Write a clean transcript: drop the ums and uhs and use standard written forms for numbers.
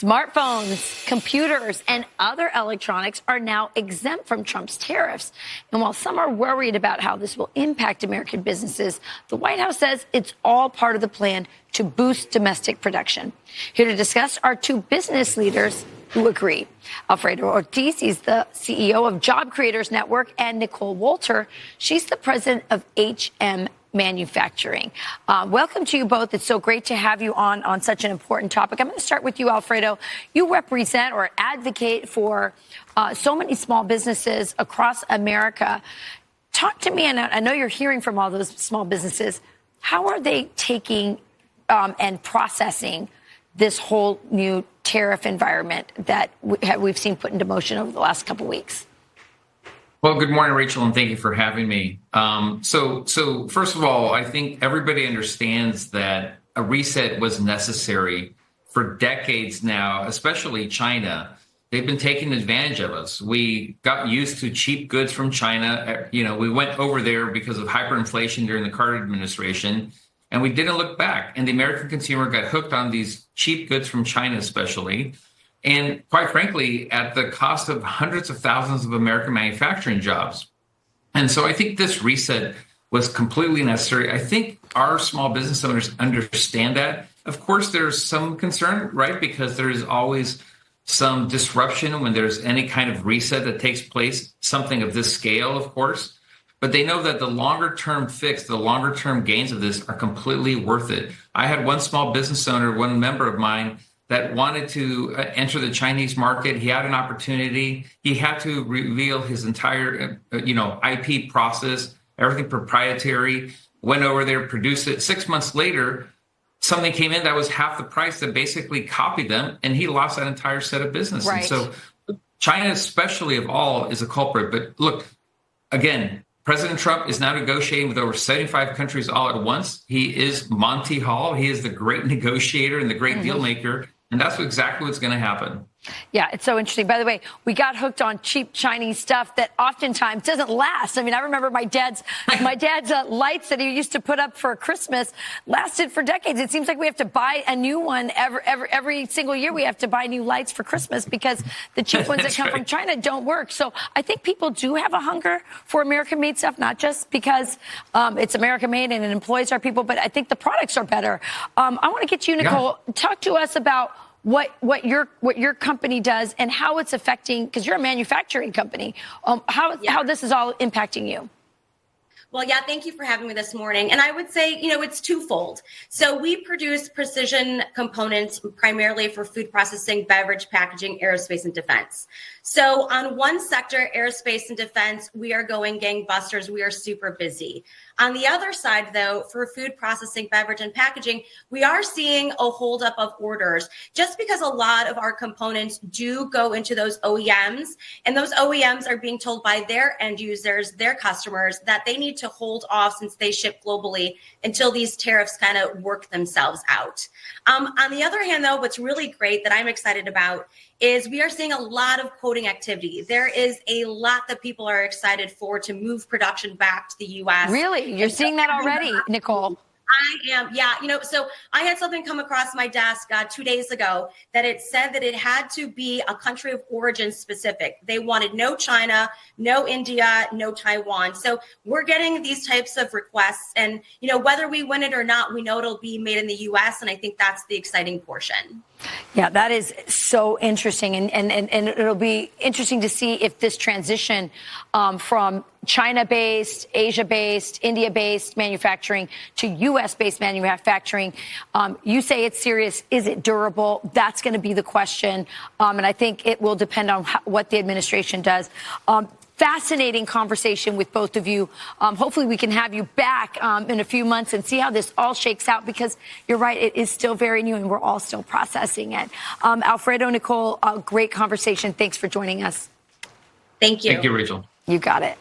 Smartphones, computers, and other electronics are now exempt from Trump's tariffs. And while some are worried about how this will impact American businesses, the White House says it's all part of the plan to boost domestic production. Here to discuss are two business leaders who agree. Alfredo Ortiz, he's the CEO of Job Creators Network, and Nicole Wolter, she's the president of HM Manufacturing. Welcome to you both. It's so great to have you on such an important topic. I'm going to start with you, Alfredo. You represent or advocate for so many small businesses across America. Talk to me, and I know you're hearing from all those small businesses. How are they taking and processing this whole new tariff environment that we've seen put into motion over the last couple of weeks? Well, good morning, Rachel, and thank you for having me. So first of all, I think everybody understands that a reset was necessary for decades now, especially China. They've been taking advantage of us. We got used to cheap goods from China. You know, we went over there because of hyperinflation during the Carter administration, and we didn't look back. And the American consumer got hooked on these cheap goods from China, especially. And quite frankly, at the cost of hundreds of thousands of American manufacturing jobs. And so I think this reset was completely necessary. I think our small business owners understand that. Of course, there's some concern, right? Because there is always some disruption when there's any kind of reset that takes place, something of this scale, of course. But they know that the longer term fix, the longer term gains of this are completely worth it. I had one small business owner, one member of mine, that wanted to enter the Chinese market. He had an opportunity. He had to reveal his entire, IP process, everything proprietary, went over there, produced it. 6 months later, something came in that was half the price that basically copied them, and he lost that entire set of business. Right. And so China, especially of all, is a culprit. But look, again, President Trump is now negotiating with over 75 countries all at once. He is Monty Hall. He is the great negotiator and the great deal maker. And that's exactly what's going to happen. Yeah, it's so interesting. By the way, we got hooked on cheap Chinese stuff that oftentimes doesn't last. I mean, I remember my dad's lights that he used to put up for Christmas lasted for decades. It seems like we have to buy a new one every single year. We have to buy new lights for Christmas because the cheap ones that come from China don't work. So I think people do have a hunger for American-made stuff, not just because it's American-made and it employs our people, but I think the products are better. I want to get you, Nicole. Yeah. Talk to us about what your company does and how it's affecting, because you're a manufacturing company, how this is all impacting you. Well, yeah, thank you for having me this morning. And I would say, it's twofold. So we produce precision components primarily for food processing, beverage, packaging, aerospace, and defense. So on one sector, aerospace and defense, we are going gangbusters. We are super busy. On the other side, though, for food processing, beverage, and packaging, we are seeing a holdup of orders just because a lot of our components do go into those OEMs, and those OEMs are being told by their end users, their customers, that they need to hold off since they ship globally until these tariffs kind of work themselves out. On the other hand, though, what's really great that I'm excited about is we are seeing a lot of quoting activity. There is a lot that people are excited for to move production back to the U.S. Really? You're seeing that already, Nicole? I am. Yeah. So I had something come across my desk 2 days ago that it said that it had to be a country of origin specific. They wanted no China, no India, no Taiwan. So we're getting these types of requests, and, whether we win it or not, we know it'll be made in the U.S. And I think that's the exciting portion. Yeah, that is so interesting. And it'll be interesting to see if this transition from China-based, Asia-based, India-based manufacturing to U.S.-based manufacturing, you say it's serious. Is it durable? That's going to be the question. And I think it will depend on what the administration does. Fascinating conversation with both of you. Hopefully we can have you back in a few months and see how this all shakes out, because you're right, it is still very new and we're all still processing it. Alfredo, Nicole, great conversation. Thanks for joining us. Thank you. Thank you, Rachel. You got it.